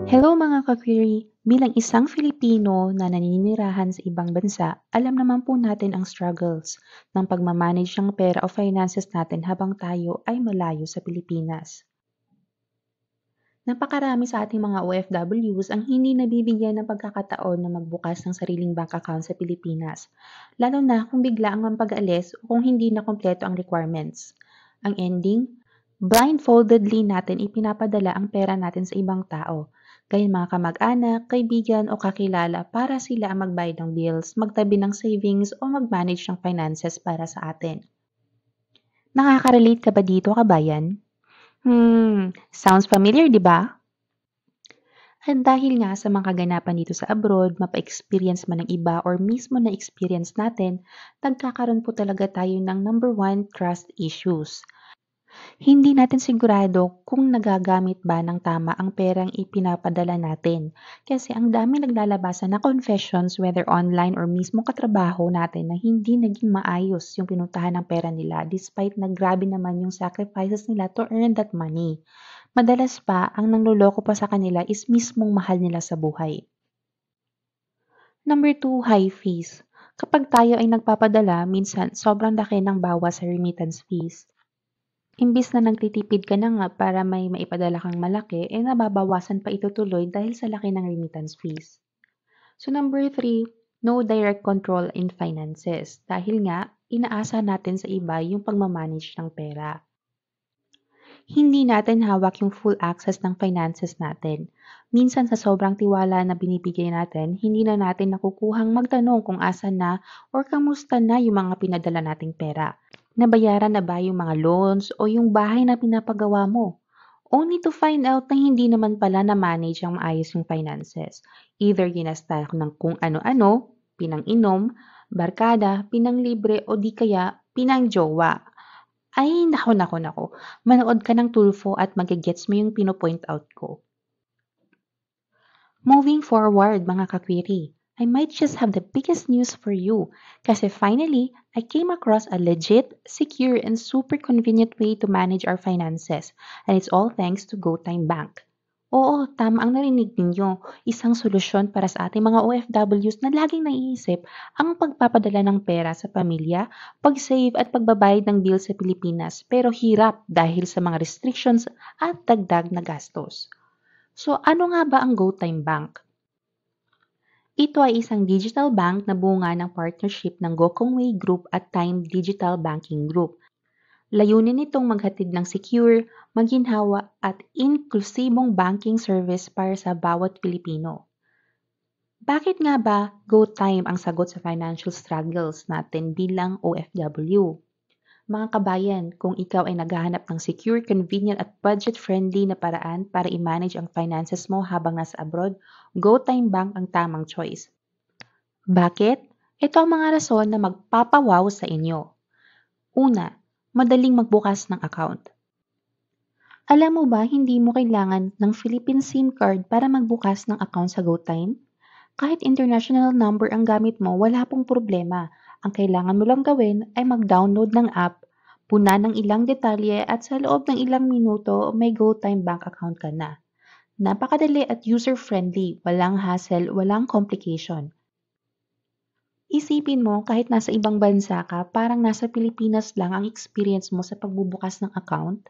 Hello mga ka-query! Bilang isang Filipino na naninirahan sa ibang bansa, alam naman po natin ang struggles ng pagmamanage ng pera o finances natin habang tayo ay malayo sa Pilipinas. Napakarami sa ating mga OFWs ang hindi nabibigyan ng pagkakataon na magbukas ng sariling bank account sa Pilipinas, lalo na kung bigla ang mampag-alis o kung hindi na kumpleto ang requirements. Ang ending, blindfoldedly natin ipinapadala ang pera natin sa ibang tao, gaya mga kamag-anak, kaibigan o kakilala para sila ang magbayad ng bills, magtabi ng savings o mag-manage ng finances para sa atin. Nakaka-relate ka ba dito, kabayan? Sounds familiar, di ba? At dahil nga sa mga kaganapan dito sa abroad, mapa-experience man ng iba or mismo na experience natin, nagkakaroon po talaga tayo ng number one, trust issues. Hindi natin sigurado kung nagagamit ba ng tama ang perang ipinapadala natin. Kasi ang daming naglalabasan na confessions whether online or mismo katrabaho natin na hindi naging maayos yung pinuntahan ng pera nila despite na grabe naman yung sacrifices nila to earn that money. Madalas pa, ang nangloloko pa sa kanila is mismong mahal nila sa buhay. Number 2, high fees. Kapag tayo ay nagpapadala, minsan sobrang laki ng bawas sa remittance fees. Imbis na nagtitipid ka na nga para may maipadala kang malaki, nababawasan pa ito tuloy dahil sa laki ng remittance fees. So number 3, no direct control in finances. Dahil nga, inaasa natin sa iba yung pagmamanage ng pera. Hindi natin hawak yung full access ng finances natin. Minsan sa sobrang tiwala na binibigay natin, hindi na natin nakukuhang magtanong kung asan na or kamusta na yung mga pinadala nating pera. Nabayaran na ba yung mga loans o yung bahay na pinapagawa mo? Only to find out na hindi naman pala na-manage ang maayos yung finances. Either ginasta ng kung ano-ano, pinang-inom, barkada, pinang-libre o di kaya pinang-jowa. Ay, nako. Manood ka ng Tulfo at magigets mo yung pino-point out ko. Moving forward, mga ka-query, I might just have the biggest news for you kasi finally, I came across a legit, secure, and super convenient way to manage our finances, and it's all thanks to GoTime Bank. Oo, tama ang narinig ninyo. Isang solusyon para sa ating mga OFWs na laging naiisip ang pagpapadala ng pera sa pamilya, pag-save at pagbabayad ng bills sa Pilipinas pero hirap dahil sa mga restrictions at dagdag na gastos. So ano nga ba ang GoTime Bank? Ito ay isang digital bank na bunga ng partnership ng Gokongwei Group at Time Digital Banking Group. Layunin nitong maghatid ng secure, maginhawa at inklusibong banking service para sa bawat Pilipino. Bakit nga ba GoTime ang sagot sa financial struggles natin bilang OFW? Mga kabayan, kung ikaw ay naghahanap ng secure, convenient at budget-friendly na paraan para i-manage ang finances mo habang nasa abroad, GoTime Bank ang tamang choice. Bakit? Ito ang mga rason na magpapawaw sa inyo. Una, madaling magbukas ng account. Alam mo ba, hindi mo kailangan ng Philippine SIM card para magbukas ng account sa GoTime? Kahit international number ang gamit mo, wala pong problema. Ang kailangan mo lang gawin ay mag-download ng app, puna ng ilang detalye at sa loob ng ilang minuto may GoTime bank account ka na. Napakadali at user-friendly, walang hassle, walang complication. Isipin mo kahit nasa ibang bansa ka, parang nasa Pilipinas lang ang experience mo sa pagbubukas ng account.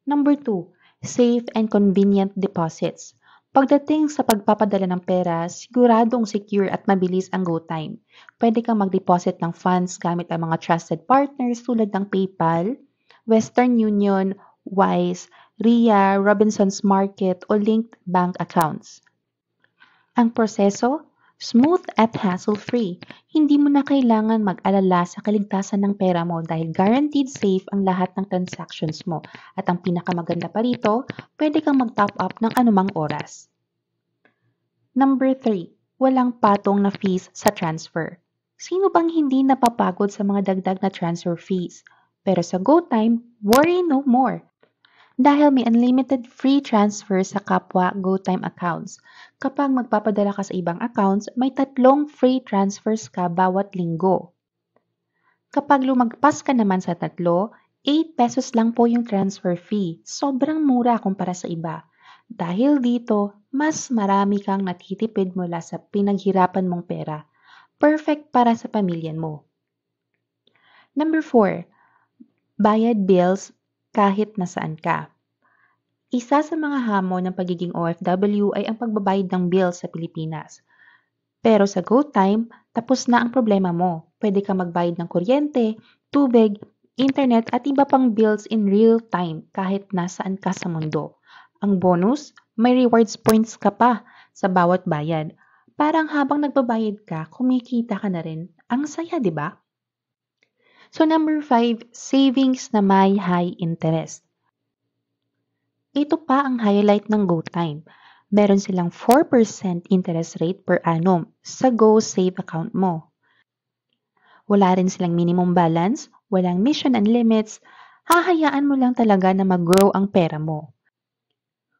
Number 2, safe and convenient deposits. Pagdating sa pagpapadala ng pera, siguradong secure at mabilis ang GoTime. Pwede kang mag-deposit ng funds gamit ang mga trusted partners tulad ng PayPal, Western Union, Wise, RIA, Robinsons Market o linked bank accounts. Ang proseso, smooth at hassle-free. Hindi mo na kailangan mag-alala sa kaligtasan ng pera mo dahil guaranteed safe ang lahat ng transactions mo. At ang pinakamaganda pa rito, pwede kang mag-top up ng anumang oras. Number 3, walang patong na fees sa transfer. Sino bang hindi napapagod sa mga dagdag na transfer fees? Pero sa GoTime, worry no more. Dahil may unlimited free transfer sa kapwa GoTime accounts. Kapag magpapadala ka sa ibang accounts, may 3 free transfers ka bawat linggo. Kapag lumagpas ka naman sa 3, 8 pesos lang po yung transfer fee. Sobrang mura kumpara sa iba. Dahil dito, mas marami kang natitipid mula sa pinaghirapan mong pera. Perfect para sa pamilya mo. Number 4, bayad bills kahit nasaan ka. Isa sa mga hamon ng pagiging OFW ay ang pagbabayad ng bills sa Pilipinas. Pero sa GoTime, tapos na ang problema mo. Pwede kang magbayad ng kuryente, tubig, internet at iba pang bills in real time kahit nasaan ka sa mundo. Ang bonus, may rewards points ka pa sa bawat bayad. Parang habang nagbabayad ka, kumikita ka na rin. Ang saya, di ba? So number 5, savings na may high interest. Ito pa ang highlight ng GoTime. Meron silang 4% interest rate per annum sa GoSave account mo. Wala rin silang minimum balance, walang mission and limits, hahayaan mo lang talaga na mag-grow ang pera mo.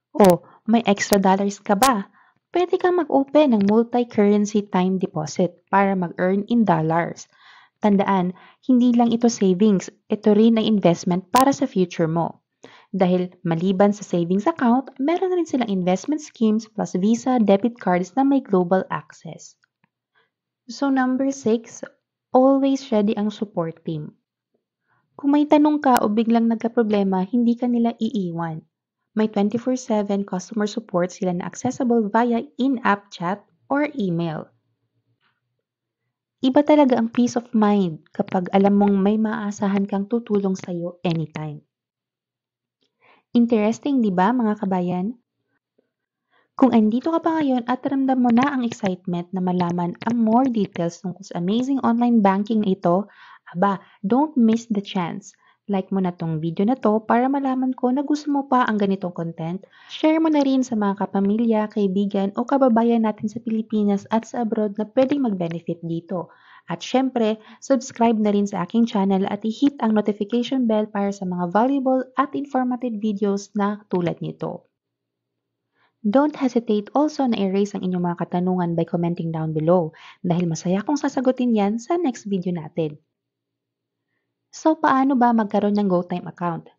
O, may extra dollars ka ba? Pwede kang mag-open ng multi-currency time deposit para mag-earn in dollars. Tandaan, hindi lang ito savings, ito rin ay investment para sa future mo. Dahil maliban sa savings account, meron rin silang investment schemes plus Visa, debit cards na may global access. So number 6, always ready ang support team. Kung may tanong ka o biglang nagka-problema, hindi ka nila iiwan. May 24/7 customer support sila na accessible via in-app chat or email. Iba talaga ang peace of mind kapag alam mong may maaasahan kang tutulong sa'yo anytime. Interesting, di ba mga kabayan? Kung andito ka pa ngayon at ramdam mo na ang excitement na malaman ang more details tungkol sa amazing online banking na ito, don't miss the chance. Like mo na tong video na to para malaman ko na gusto mo pa ang ganitong content. Share mo na rin sa mga kapamilya, kaibigan o kababayan natin sa Pilipinas at sa abroad na pwedeng mag-benefit dito. At syempre, subscribe na rin sa aking channel at i-hit ang notification bell para sa mga valuable at informative videos na tulad nito. Don't hesitate also na i-raise ang inyong mga katanungan by commenting down below dahil masaya kong sasagutin yan sa next video natin. So, paano ba magkaroon ng GoTime account?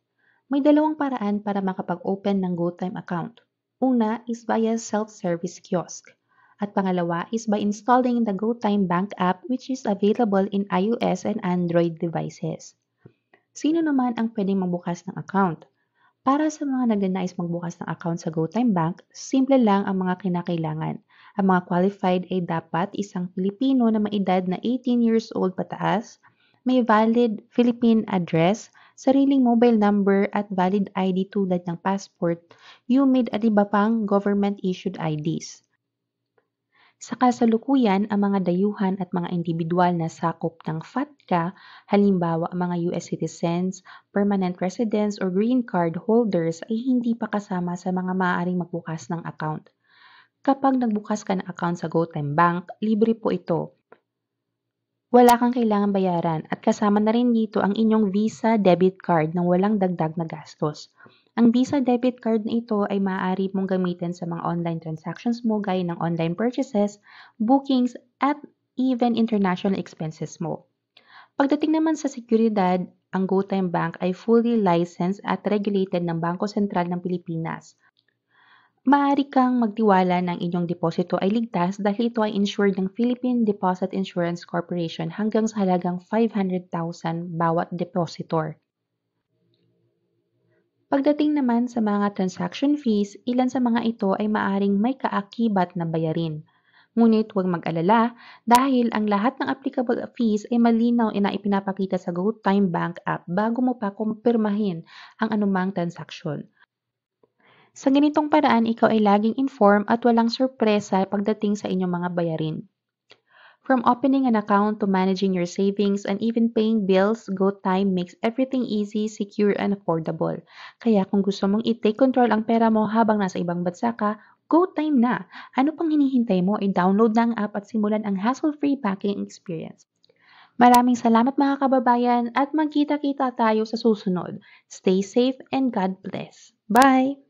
May dalawang paraan para makapag-open ng GoTime account. Una is via self-service kiosk. At pangalawa is by installing the GoTime Bank app which is available in iOS and Android devices. Sino naman ang pwedeng magbukas ng account? Para sa mga nagnanais magbukas ng account sa GoTime Bank, simple lang ang mga kinakailangan. Ang mga qualified ay dapat isang Pilipino na may edad na 18 years old pataas, may valid Philippine address, sariling mobile number at valid ID tulad ng passport, UMID at iba pang government-issued IDs. Sa kasalukuyan, ang mga dayuhan at mga individual na sakop ng FATCA, halimbawa mga US citizens, permanent residents or green card holders ay hindi pa kasama sa mga maaaring magbukas ng account. Kapag nagbukas ka ng account sa GoTime Bank, libre po ito. Wala kang kailangan bayaran at kasama na rin dito ang inyong Visa debit card nang walang dagdag na gastos. Ang Visa debit card na ito ay maaari mong gamitin sa mga online transactions mo gaya ng online purchases, bookings, at even international expenses mo. Pagdating naman sa seguridad, ang GoTime Bank ay fully licensed at regulated ng Bangko Sentral ng Pilipinas. Maaari kang magtiwala na ang inyong deposito ay ligtas dahil ito ay insured ng Philippine Deposit Insurance Corporation hanggang sa halagang 500,000 bawat depositor. Pagdating naman sa mga transaction fees, ilan sa mga ito ay maaring may kaakibat na bayarin. Ngunit huwag mag-alala dahil ang lahat ng applicable fees ay malinaw na ipinapakita sa GoTime Bank app bago mo pa kumpirmahin ang anumang transaksyon. Sa ganitong paraan, ikaw ay laging informed at walang sorpresa pagdating sa inyong mga bayarin. From opening an account to managing your savings and even paying bills, GoTime makes everything easy, secure, and affordable. Kaya kung gusto mong i-take control ang pera mo habang nasa ibang bansa ka, GoTime na! Ano pang hinihintay mo? I-download na ang app at simulan ang hassle-free banking experience. Maraming salamat mga kababayan at magkita-kita tayo sa susunod. Stay safe and God bless. Bye!